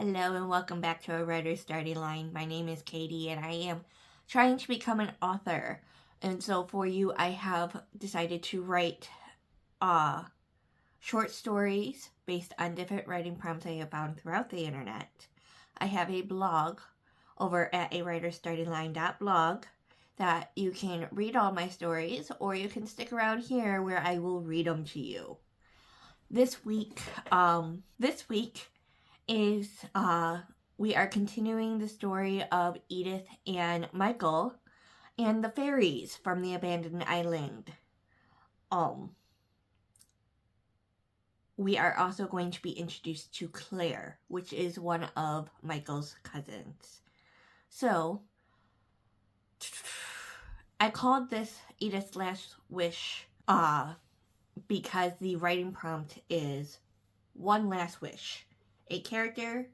Hello and welcome back to a writer's Storyline. My name is Katie and I am trying to become an author. And so for you, I have decided to write short stories based on different writing prompts I have found throughout the internet. I have a blog over at a writersstoryline.blog that you can read all my stories, or you can stick around here where I will read them to you. This week is we are continuing the story of Edith and Michael and the fairies from the abandoned island. We are also going to be introduced to Claire, which is one of Michael's cousins. So I called this Edith's Last Wish because the writing prompt is one last wish. A character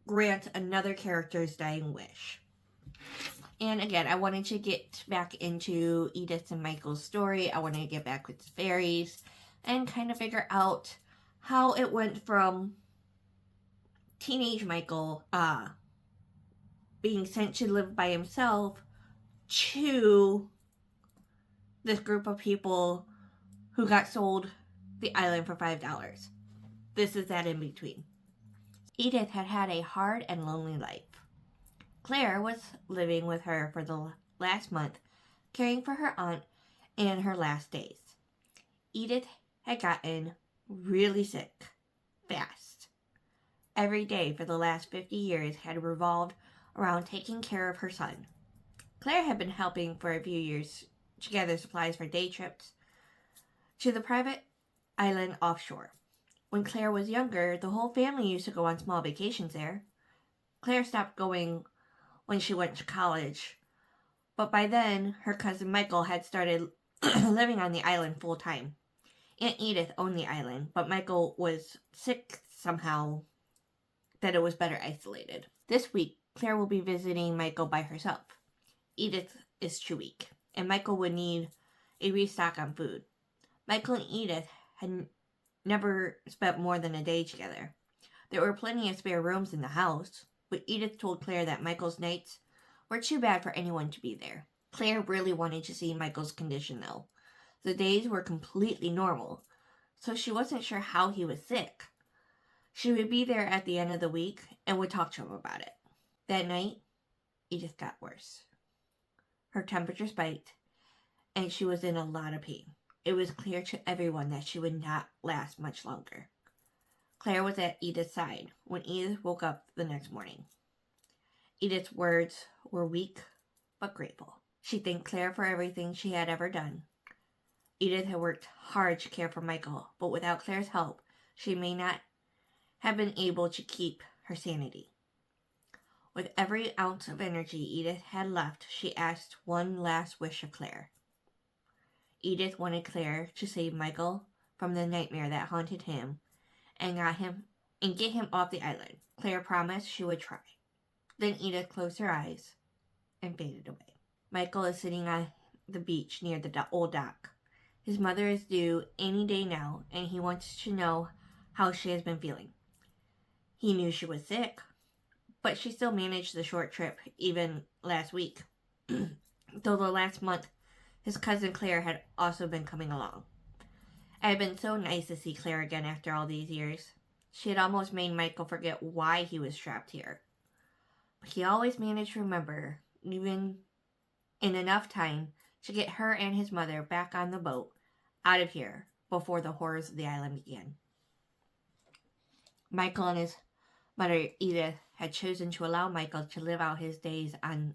grant another character's dying wish. And again, I wanted to get back into Edith and Michael's story. I wanted to get back with the fairies and kind of figure out how it went from teenage Michael being sent to live by himself to this group of people who got sold the island for $5. This is that in between. Edith had had a hard and lonely life. Claire was living with her for the last month, caring for her aunt in her last days. Edith had gotten really sick, fast. Every day for the last 50 years had revolved around taking care of her son. Claire had been helping for a few years to gather supplies for day trips to the private island offshore. When Claire was younger, the whole family used to go on small vacations there. Claire stopped going when she went to college, but by then, her cousin Michael had started living on the island full time. Aunt Edith owned the island, but Michael was sick somehow that it was better isolated. This week, Claire will be visiting Michael by herself. Edith is too weak, and Michael would need a restock on food. Michael and Edith had never spent more than a day together. There were plenty of spare rooms in the house, but Edith told Claire that Michael's nights were too bad for anyone to be there. Claire really wanted to see Michael's condition, though. The days were completely normal, so she wasn't sure how he was sick. She would be there at the end of the week and would talk to him about it. That night, Edith got worse. Her temperature spiked, and she was in a lot of pain. It was clear to everyone that she would not last much longer. Claire was at Edith's side when Edith woke up the next morning. Edith's words were weak but grateful. She thanked Claire for everything she had ever done. Edith had worked hard to care for Michael, but without Claire's help, she may not have been able to keep her sanity. With every ounce of energy Edith had left, she asked one last wish of Claire. Edith wanted Claire to save Michael from the nightmare that haunted him and get him off the island. Claire promised she would try. Then Edith closed her eyes and faded away. Michael is sitting on the beach near the old dock. His mother is due any day now, and he wants to know how she has been feeling. He knew she was sick, but she still managed the short trip even last week. Though the last month, his cousin Claire had also been coming along. It had been so nice to see Claire again after all these years. She had almost made Michael forget why he was trapped here. But he always managed to remember, even in enough time to get her and his mother back on the boat out of here before the horrors of the island began. Michael and his mother Edith had chosen to allow Michael to live out his days on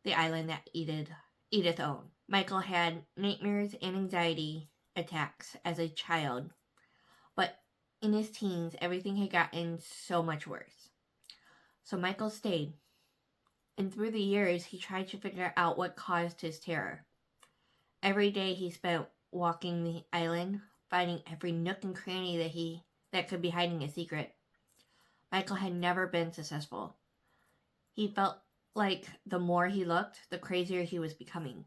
the island that Edith owned. Michael had nightmares and anxiety attacks as a child, but in his teens, everything had gotten so much worse. So Michael stayed, and through the years, he tried to figure out what caused his terror. Every day he spent walking the island, finding every nook and cranny that could be hiding a secret. Michael had never been successful. He felt like the more he looked, the crazier he was becoming.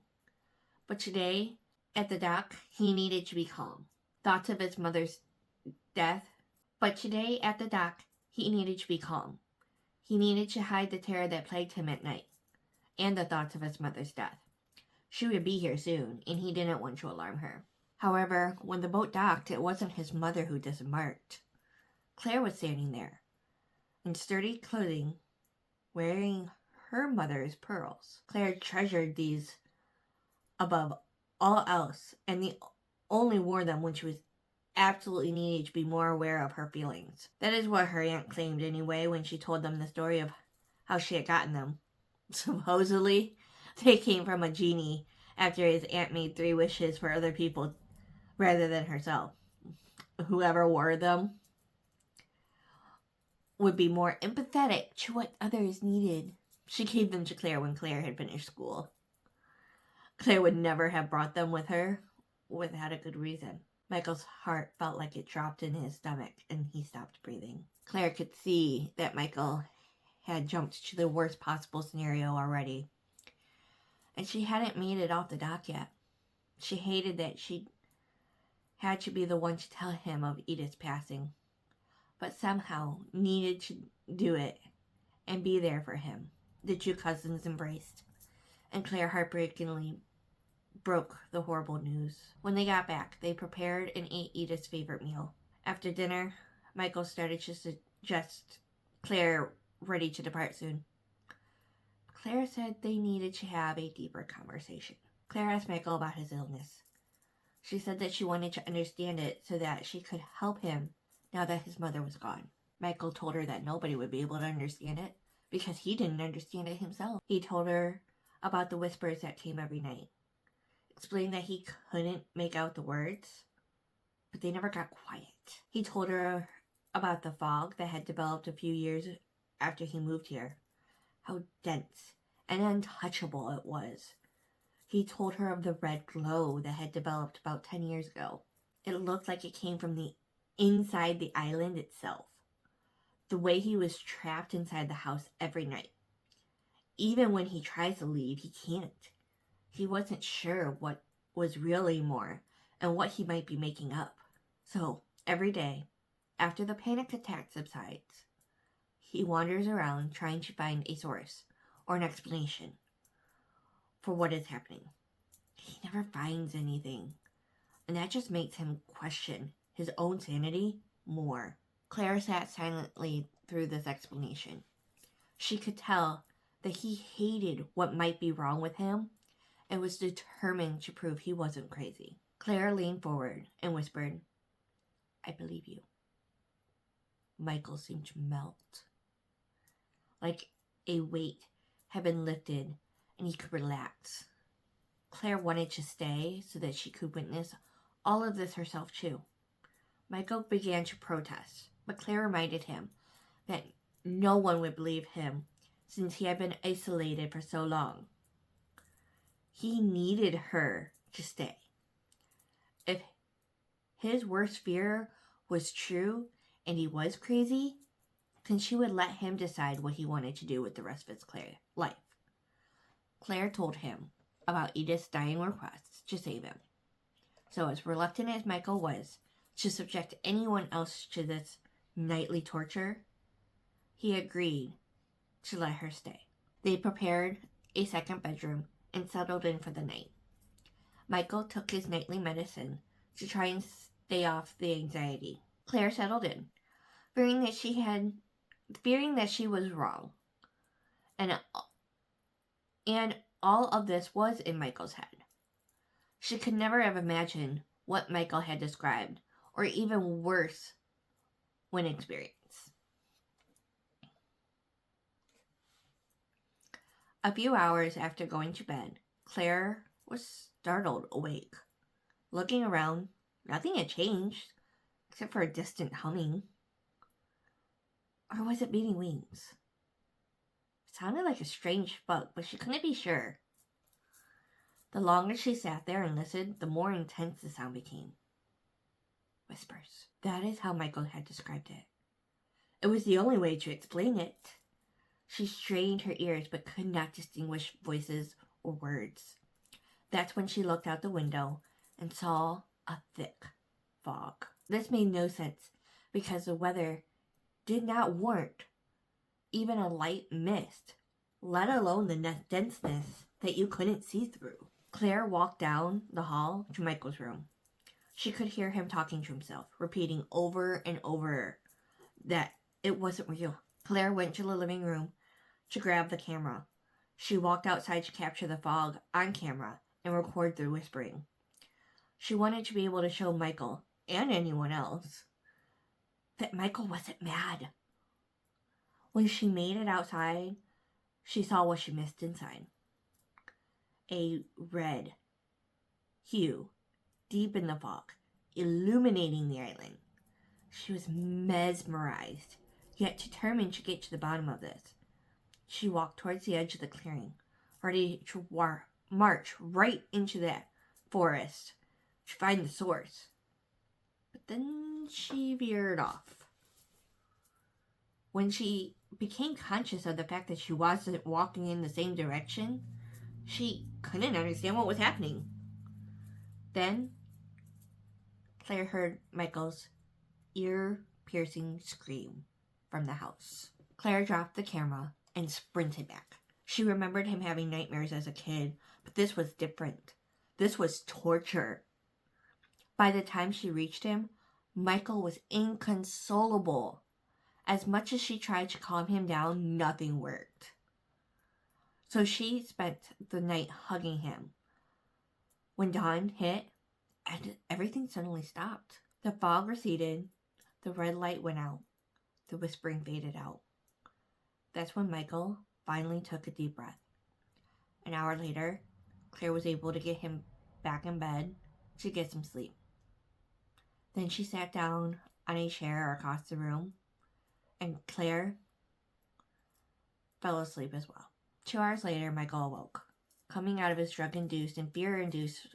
But today, at the dock, he needed to be calm. Thoughts of his mother's death But today at the dock, he needed to be calm. He needed to hide the terror that plagued him at night, and the thoughts of his mother's death. She would be here soon, and he didn't want to alarm her. However, when the boat docked, it wasn't his mother who disembarked. Claire was standing there, in sturdy clothing, wearing her mother's pearls. Claire treasured these above all else, and only wore them when she was absolutely needed to be more aware of her feelings. That is what her aunt claimed anyway when she told them the story of how she had gotten them. Supposedly, they came from a genie after his aunt made 3 wishes for other people rather than herself. Whoever wore them would be more empathetic to what others needed. She gave them to Claire when Claire had finished school. Claire would never have brought them with her without a good reason. Michael's heart felt like it dropped in his stomach, and he stopped breathing. Claire could see that Michael had jumped to the worst possible scenario already, and she hadn't made it off the dock yet. She hated that she had to be the one to tell him of Edith's passing, but somehow needed to do it and be there for him. The 2 cousins embraced, and Claire heartbreakingly broke the horrible news. When they got back, they prepared and ate Edith's favorite meal. After dinner, Michael started to suggest Claire ready to depart soon. Claire said they needed to have a deeper conversation. Claire asked Michael about his illness. She said that she wanted to understand it so that she could help him now that his mother was gone. Michael told her that nobody would be able to understand it because he didn't understand it himself. He told her about the whispers that came every night, explained that he couldn't make out the words, but they never got quiet. He told her about the fog that had developed a few years after he moved here, how dense and untouchable it was. He told her of the red glow that had developed about 10 years ago. It looked like it came from the inside the island itself. The way he was trapped inside the house every night. Even when he tries to leave, he can't. He wasn't sure what was real anymore and what he might be making up. So, every day, after the panic attack subsides, he wanders around trying to find a source or an explanation for what is happening. He never finds anything, and that just makes him question his own sanity more. Claire sat silently through this explanation. She could tell that he hated what might be wrong with him and was determined to prove he wasn't crazy. Claire leaned forward and whispered, "I believe you." Michael seemed to melt. Like a weight had been lifted and he could relax. Claire wanted to stay so that she could witness all of this herself too. Michael began to protest, but Claire reminded him that no one would believe him since he had been isolated for so long. He needed her to stay. If his worst fear was true and he was crazy, then she would let him decide what he wanted to do with the rest of his life. Claire told him about Edith's dying requests to save him. So as reluctant as Michael was to subject anyone else to this nightly torture, he agreed to let her stay. They prepared a second bedroom and settled in for the night. Michael took his nightly medicine to try and stay off the anxiety. Claire settled in, fearing that she was wrong. And all of this was in Michael's head. She could never have imagined what Michael had described, or even worse, when experienced. A few hours after going to bed, Claire was startled awake. Looking around, nothing had changed, except for a distant humming. Or was it beating wings? It sounded like a strange bug, but she couldn't be sure. The longer she sat there and listened, the more intense the sound became. Whispers. That is how Michael had described it. It was the only way to explain it. She strained her ears but could not distinguish voices or words. That's when she looked out the window and saw a thick fog. This made no sense because the weather did not warrant even a light mist, let alone the denseness that you couldn't see through. Claire walked down the hall to Michael's room. She could hear him talking to himself, repeating over and over that it wasn't real. Claire went to the living room to grab the camera. She walked outside to capture the fog on camera and record the whispering. She wanted to be able to show Michael, and anyone else, that Michael wasn't mad. When she made it outside, she saw what she missed inside. A red hue deep in the fog, illuminating the island. She was mesmerized, yet determined to get to the bottom of this. She walked towards the edge of the clearing, ready to march right into that forest to find the source. But then she veered off. When she became conscious of the fact that she wasn't walking in the same direction, she couldn't understand what was happening. Then Claire heard Michael's ear-piercing scream from the house. Claire dropped the camera and sprinted back. She remembered him having nightmares as a kid, but this was different. This was torture. By the time she reached him, Michael was inconsolable. As much as she tried to calm him down, nothing worked. So she spent the night hugging him. When dawn hit, and everything suddenly stopped. The fog receded, the red light went out, the whispering faded out. That's when Michael finally took a deep breath. An hour later, Claire was able to get him back in bed to get some sleep. Then she sat down on a chair across the room, and Claire fell asleep as well. 2 hours later, Michael awoke. Coming out of his drug-induced and fear-induced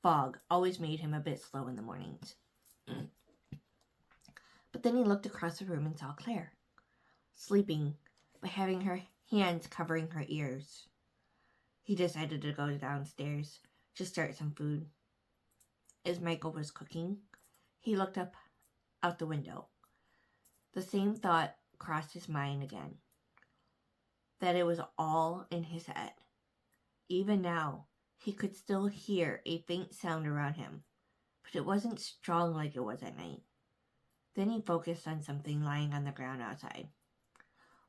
fog always made him a bit slow in the mornings. But then he looked across the room and saw Claire, sleeping, but having her hands covering her ears. He decided to go downstairs to start some food. As Michael was cooking, he looked up out the window. The same thought crossed his mind again, that it was all in his head. Even now, he could still hear a faint sound around him, but it wasn't strong like it was at night. Then he focused on something lying on the ground outside.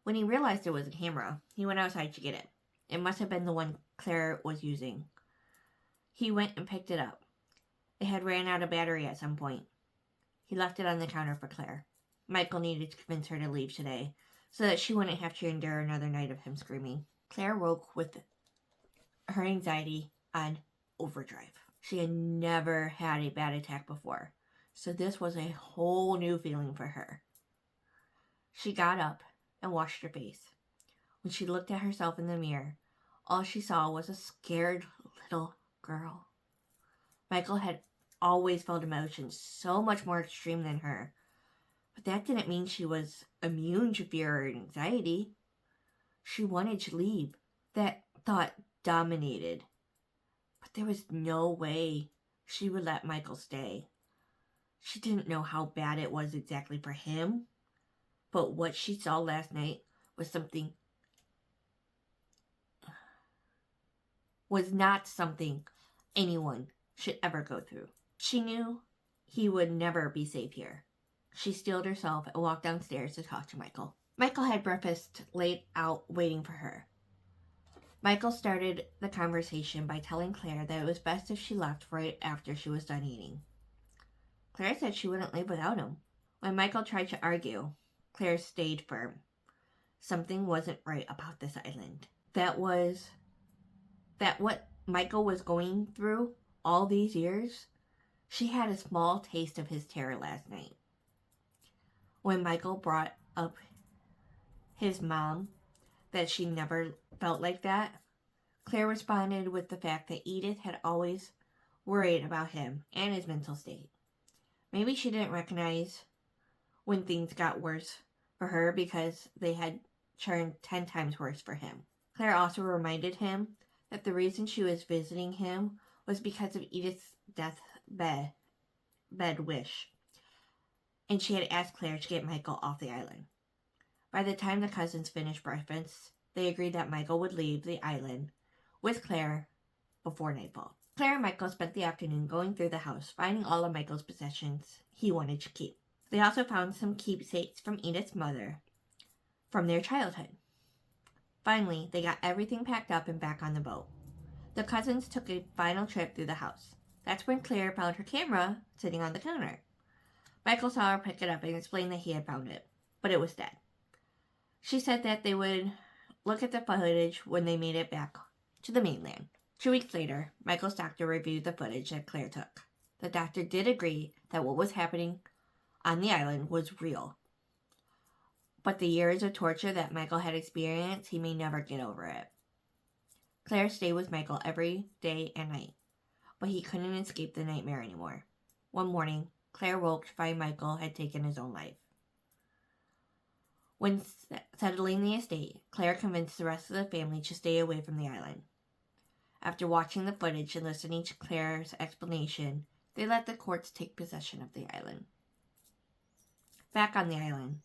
When he realized it was a camera, he went outside to get it. It must have been the one Claire was using. He went and picked it up. It had ran out of battery at some point. He left it on the counter for Claire. Michael needed to convince her to leave today, so that she wouldn't have to endure another night of him screaming. Claire woke with her anxiety on overdrive. She had never had a bad attack before, so this was a whole new feeling for her. She got up and washed her face. When she looked at herself in the mirror, all she saw was a scared little girl. Michael had always felt emotions so much more extreme than her, but that didn't mean she was immune to fear or anxiety. She wanted to leave. That thought dominated. But there was no way she would let Michael stay. She didn't know how bad it was exactly for him, but what she saw last night was not something anyone should ever go through. She knew he would never be safe here. She steeled herself and walked downstairs to talk to Michael. Michael had breakfast laid out waiting for her. Michael started the conversation by telling Claire that it was best if she left right after she was done eating. Claire said she wouldn't leave without him. When Michael tried to argue, Claire stayed firm. Something wasn't right about this island. That what Michael was going through all these years, she had a small taste of his terror last night. When Michael brought up his mom, that she never felt like that, Claire responded with the fact that Edith had always worried about him and his mental state. Maybe she didn't recognize when things got worse for her because they had turned 10 times worse for him. Claire also reminded him that the reason she was visiting him was because of Edith's deathbed wish. and she had asked Claire to get Michael off the island. By the time the cousins finished breakfast, they agreed that Michael would leave the island with Claire before nightfall. Claire and Michael spent the afternoon going through the house, finding all of Michael's possessions he wanted to keep. They also found some keepsakes from Edith's mother from their childhood. Finally, they got everything packed up and back on the boat. The cousins took a final trip through the house. That's when Claire found her camera sitting on the counter. Michael saw her pick it up and explained that he had found it, but it was dead. She said that they would look at the footage when they made it back to the mainland. 2 weeks later, Michael's doctor reviewed the footage that Claire took. The doctor did agree that what was happening on the island was real. But the years of torture that Michael had experienced, he may never get over it. Claire stayed with Michael every day and night, but he couldn't escape the nightmare anymore. One morning, Claire woke to find Michael had taken his own life. When settling the estate, Claire convinced the rest of the family to stay away from the island. After watching the footage and listening to Claire's explanation, they let the courts take possession of the island. Back on the island,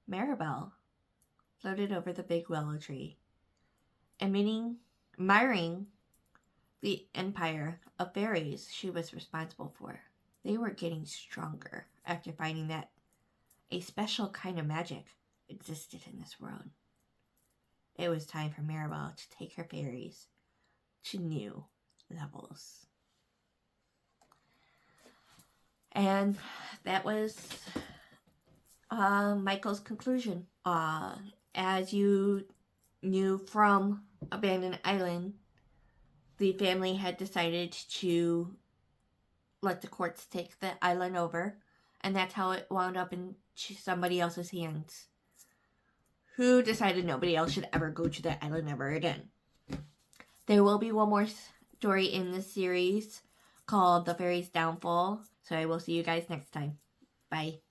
Maribel floated over the big willow tree, admiring the empire of fairies she was responsible for. They were getting stronger after finding that a special kind of magic existed in this world. It was time for Maribel to take her fairies to new levels. And that was Michael's conclusion. As you knew from Abandoned Island, the family had decided to let the courts take the island over, and that's how it wound up in somebody else's hands, who decided nobody else should ever go to that island ever again. There will be one more story in this series called The Fairy's Downfall, so I will see you guys next time. Bye.